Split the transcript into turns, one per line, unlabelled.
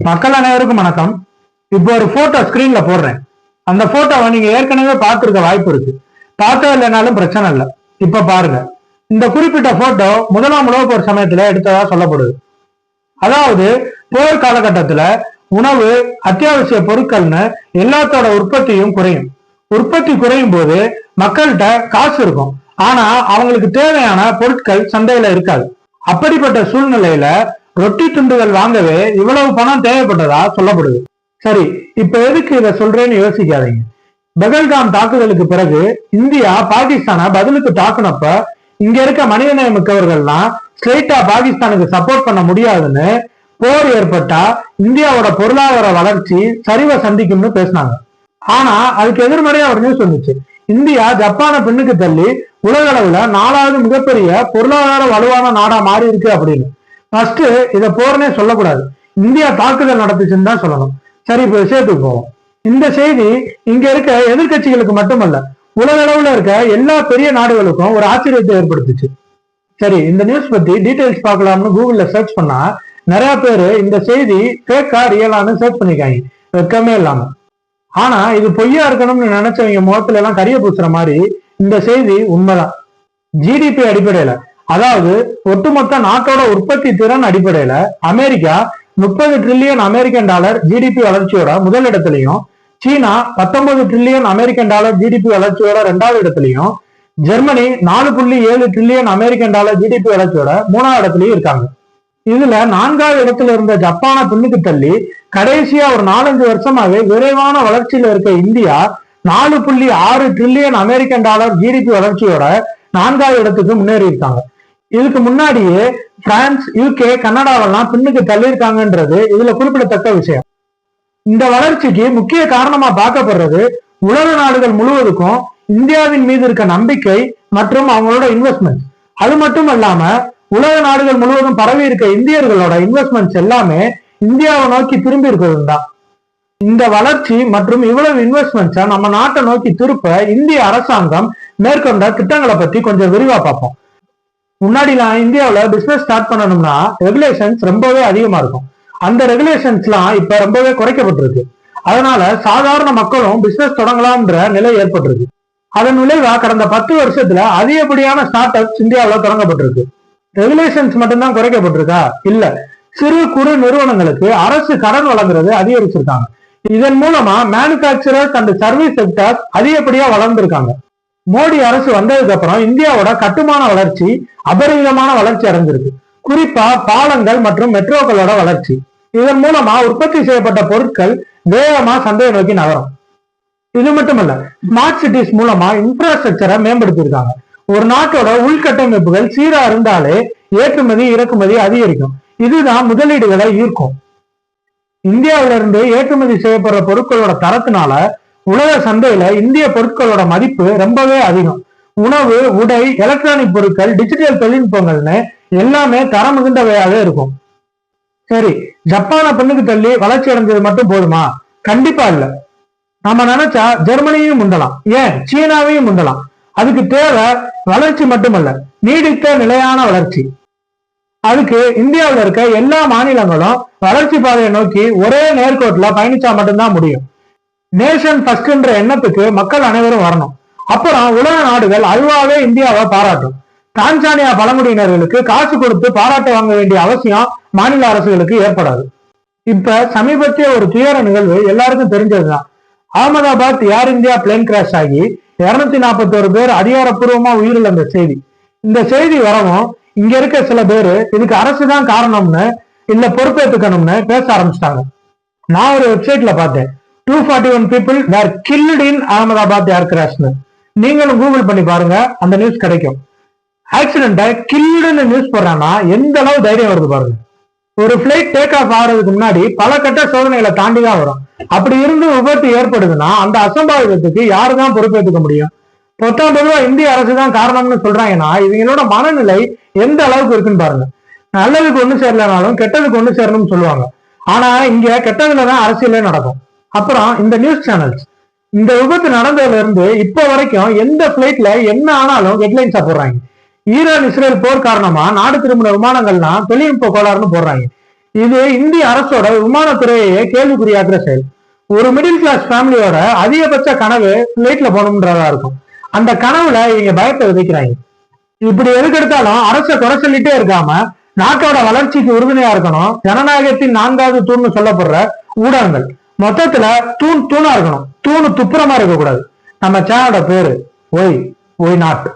மக்கள் அனைவருக்கும் வணக்கம். இப்போ ஒரு போட்டோ ஸ்கிரீன்ல போடுறேன். அந்த போட்டோவை நீங்க ஏற்கனவே பார்த்திருக்க வாய்ப்பு இருக்கு. பார்க்க இல்லைனாலும் பிரச்சனை இல்லை. இப்ப பாருங்க. இந்த குறிப்பிட்ட போட்டோ முதலாம் உலகப் போர் சமயத்துல எடுத்ததா சொல்லப்படுது. அதாவது போர் காலகட்டத்துல உணவு, அத்தியாவசிய பொருட்கள்னு எல்லாத்தோட உற்பத்தியும் குறையும். உற்பத்தி குறையும் போது மக்கள்கிட்ட காசு இருக்கும், ஆனா அவங்களுக்கு தேவையான பொருட்கள் சந்தையில இருக்காது. அப்படிப்பட்ட சூழ்நிலையில ரொட்டி துண்டுகள் வாங்கவே இவ்வளவு பணம் தேவைப்பட்டதா சொல்லப்படுது. சரி, இப்ப எதுக்கு இதை சொல்றேன்னு யோசிக்காதீங்க. பெகல்காம் தாக்குதலுக்கு பிறகு இந்தியா பாகிஸ்தானை பதிலுக்கு தாக்குனப்ப இங்க இருக்க மனிதநேய மிக்கவர்கள்லாம் ஸ்ட்ரெயிட்டா பாகிஸ்தானுக்கு சப்போர்ட் பண்ண முடியாதுன்னு, போர் ஏற்பட்டா இந்தியாவோட பொருளாதார வளர்ச்சி சரிவை சந்திக்கும்னு பேசினாங்க. ஆனா அதுக்கு எதிர்மறையா ஒரு நியூஸ் வந்துச்சு. இந்தியா ஜப்பானை பின்னுக்கு தள்ளி உலக அளவுல 4வது மிகப்பெரிய பொருளாதார வலுவான நாடா மாறி இருக்கு அப்படின்னு. ஃபர்ஸ்ட் இதை போர்னே சொல்லக்கூடாது, இந்தியா தாக்குதல் நடத்துச்சுன்னு தான் சொல்லணும். சரி, இப்ப விஷயத்துக்கு போவோம். இந்த செய்தி இங்க இருக்க எதிர்கட்சிகளுக்கு மட்டுமல்ல, உலக அளவுல இருக்க எல்லா பெரிய நாடுகளுக்கும் ஒரு ஆச்சரியத்தை ஏற்படுத்துச்சு. சரி, இந்த நியூஸ் பத்தி டீடைல்ஸ் பார்க்கலாம்னு கூகுள்ல சர்ச் பண்ணா நிறைய பேரு இந்த செய்தி ஃபேக்கா ரியலான்னு சர்ச் பண்ணிக்காங்க, வெக்கமே இல்லாம. ஆனா இது பொய்யா இருக்கணும்னு நினைச்சவங்க முகத்துல எல்லாம் கரிய பூசுற மாதிரி இந்த செய்தி உண்மைதான். ஜிடிபி அடிப்படையில, அதாவது ஒட்டுமொத்த நாட்டோட உற்பத்தி திறன் அடிப்படையில America 30 trillion American dollar GDP வளர்ச்சியோட முதல் இடத்துலையும், சீனா 19 ட்ரில்லியன் அமெரிக்கன் டாலர் ஜிடிபி வளர்ச்சியோட 2வது இடத்துலையும், Germany 4.7 trillion American dollar GDP வளர்ச்சியோட 3வது இடத்துலயும் இருக்காங்க. இதுல 4வது இடத்துல இருந்த ஜப்பானை பின்னுக்கு தள்ளி கடைசியா ஒரு 4-5 வருஷமாவே விரைவான வளர்ச்சியில இருக்க India 4.6 trillion American dollar GDP வளர்ச்சியோட 4வது இடத்துக்கு முன்னேறி இருக்காங்க. இதுக்கு முன்னாடியே பிரான்ஸ், யூகே, கனடாவெல்லாம் பின்னுக்கு தள்ளியிருக்காங்கன்றது இதுல குறிப்பிடத்தக்க விஷயம். இந்த வளர்ச்சிக்கு முக்கிய காரணமா பார்க்கப்படுறது உலக நாடுகள் முழுவதுக்கும் இந்தியாவின் மீது இருக்க நம்பிக்கை மற்றும் அவங்களோட இன்வெஸ்ட்மெண்ட். அது மட்டும் இல்லாம உலக நாடுகள் முழுவதும் பரவி இருக்க இந்தியர்களோட இன்வெஸ்ட்மெண்ட்ஸ் எல்லாமே இந்தியாவை நோக்கி திரும்பி இருக்கிறது தான். இந்த வளர்ச்சி மற்றும் இவ்வளவு இன்வெஸ்ட்மெண்ட்ஸை நம்ம நாட்டை நோக்கி திருப்ப இந்திய அரசாங்கம் மேற்கொண்ட திட்டங்களை பத்தி கொஞ்சம் விரிவா பார்ப்போம். முன்னாடிலாம் இந்தியாவில பிசினஸ் ஸ்டார்ட் பண்ணணும்னா ரெகுலேஷன்ஸ் ரொம்பவே அதிகமா இருக்கும். அந்த ரெகுலேஷன்ஸ்லாம் இப்ப ரொம்பவே குறைக்கப்பட்டிருக்கு. அதனால சாதாரண மக்களும் பிசினஸ் தொடங்கலாம்ன்ற நிலை ஏற்பட்டிருக்கு. அதன் விளைவா கடந்த 10 வருஷத்துல அதிகப்படியான ஸ்டார்ட் அப்ஸ் இந்தியாவில தொடங்கப்பட்டிருக்கு. ரெகுலேஷன்ஸ் மட்டும்தான் குறைக்கப்பட்டிருக்கா? இல்ல, சிறு குறு நிறுவனங்களுக்கு அரசு கடன் வழங்குறது அதிகரிச்சிருக்காங்க. இதன் மூலமா மேனுபேக்சரர்ஸ் அண்ட் சர்வீஸ் செக்டர்ஸ் அதிகப்படியா வளர்ந்துருக்காங்க. மோடி அரசு வந்ததுக்கு அப்புறம் இந்தியாவோட கட்டுமான வளர்ச்சி அபரிமிதமான வளர்ச்சி அடைஞ்சிருக்கு. குறிப்பா பாலங்கள் மற்றும் மெட்ரோக்களோட வளர்ச்சி. இதன் மூலமா உற்பத்தி செய்யப்பட்ட பொருட்கள் வேகமா சந்தையை நோக்கி நகரும். இது மட்டுமல்ல, ஸ்மார்ட் சிட்டிஸ் மூலமா இன்ஃப்ராஸ்ட்ரக்சரை மேம்படுத்தியிருக்காங்க. ஒரு நாட்டோட உள்கட்டமைப்புகள் சீரா இருந்தாலே ஏற்றுமதி இறக்குமதி அதிகரிக்கும். இதுதான் முதலீடுகளை ஈர்க்கும். இந்தியாவில இருந்து ஏற்றுமதி செய்யப்படுற பொருட்களோட தரத்தினால உலக சந்தையில இந்திய பொருட்களோட மதிப்பு ரொம்பவே அதிகம். உணவு, உடை, எலக்ட்ரானிக் பொருட்கள், டிஜிட்டல் தொழில்நுட்பங்கள்னு எல்லாமே தரம் மிகுந்தவையாவே இருக்கும். சரி, ஜப்பானை பின்னுக்கு தள்ளி வளர்ச்சி அடைஞ்சது மட்டும் போதுமா? கண்டிப்பா இல்ல. நம்ம நினைச்சா ஜெர்மனியும் முந்தலாம், ஏன் சீனாவையும் முந்தலாம். அதுக்கு தேவை வளர்ச்சி மட்டுமல்ல, நீடித்த நிலையான வளர்ச்சி. அதுக்கு இந்தியாவில் இருக்க எல்லா மாநிலங்களும் வளர்ச்சி பாதையை நோக்கி ஒரே நேர்கோட்டுல பயணிச்சா மட்டும்தான் முடியும். நேஷன் ஃபர்ஸ்ட்ன்ற எண்ணத்துக்கு மக்கள் அனைவரும் வரணும். அப்புறம் உலக நாடுகள் அல்வாவே இந்தியாவை பாராட்டும். டான்சானியா பழங்குடியினர்களுக்கு காசு கொடுத்து பாராட்ட வாங்க வேண்டிய அவசியம் மாநில அரசுகளுக்கு ஏற்படாது. இப்ப சமீபத்திய ஒரு துயர நிகழ்வு எல்லாருக்கும் தெரிஞ்சதுதான். அகமதாபாத் ஏர் இந்தியா பிளேன் கிராஷ் ஆகி 241 பேர் அதிகாரப்பூர்வமா உயிரிழந்த செய்தி. இந்த செய்தி வரவும் இங்க இருக்க சில பேரு இதுக்கு அரசு தான் காரணம்னு, இல்ல பொறுப்பேற்றுக்கணும்னு பேச ஆரம்பிச்சிட்டாங்க. நான் ஒரு வெப்சைட்ல பார்த்தேன், 241 people were killed in Ahmedabad ஏர் கிராஷ்னு. நீங்களும் கூகுள் பண்ணி பாருங்க, அந்த நியூஸ் கிடைக்கும். ஆக்சிடென்ட்டை கில்டுன்னு நியூஸ் போடுறான்னா எந்த அளவு தைரியம் வருது பாருங்க. ஒரு பிளைட் டேக் ஆஃப் ஆகிறதுக்கு முன்னாடி பல கட்ட சோதனைகளை தாண்டி தான் வரும். அப்படி இருந்து விபத்து ஏற்படுதுன்னா அந்த அசம்பாவிதத்துக்கு யாருதான் பொறுப்பேற்றுக்க முடியும்? பொதுவா இந்திய அரசு தான் காரணம்னு சொல்றாங்கன்னா இவங்களோட மனநிலை எந்த அளவுக்கு இருக்குன்னு பாருங்க. நல்லதுக்கு ஒண்ணு சேரலனாலும் கெட்டதுக்கு ஒண்ணு சேரணும்னு சொல்லுவாங்க. ஆனா இங்க கெட்டதுலதான் அரசியலே நடக்கும். அப்புறம் இந்த நியூஸ் சேனல்ஸ் இந்த விபத்து நடந்ததுல இருந்து இப்ப வரைக்கும் எந்த பிளைட்ல என்ன ஆனாலும் ஹெட்லைன்ஸா போடுறாங்க. ஈரான் இஸ்ரேல் போர் காரணமா நாடு திரும்பின விமானங்கள்லாம் தொழில்நுட்ப கோளாறுன்னு போடுறாங்க. இது இந்திய அரசோட விமானத்துறையே கேள்விக்குறியாக்குற செயல். ஒரு மிடில் கிளாஸ் ஃபேமிலியோட அதிகபட்ச கனவு பிளைட்ல போகணும்ன்றதா இருக்கும். அந்த கனவுல இவங்க பயத்தை விதைக்கிறாங்க. இப்படி எதுக்கெடுத்தாலும் அரசை குறை சொல்லிட்டே இருக்காம நாட்டோட வளர்ச்சிக்கு உறுதுணையா இருக்கணும். ஜனநாயகத்தின் 4வது தூண்னு சொல்லப்படுற ஊடகங்கள் மொத்தத்துல தூணா இருக்கணும். தூணு துப்புரமா இருக்க கூடாது. நம்ம சேனலோட பேரு ஒய் நாட்.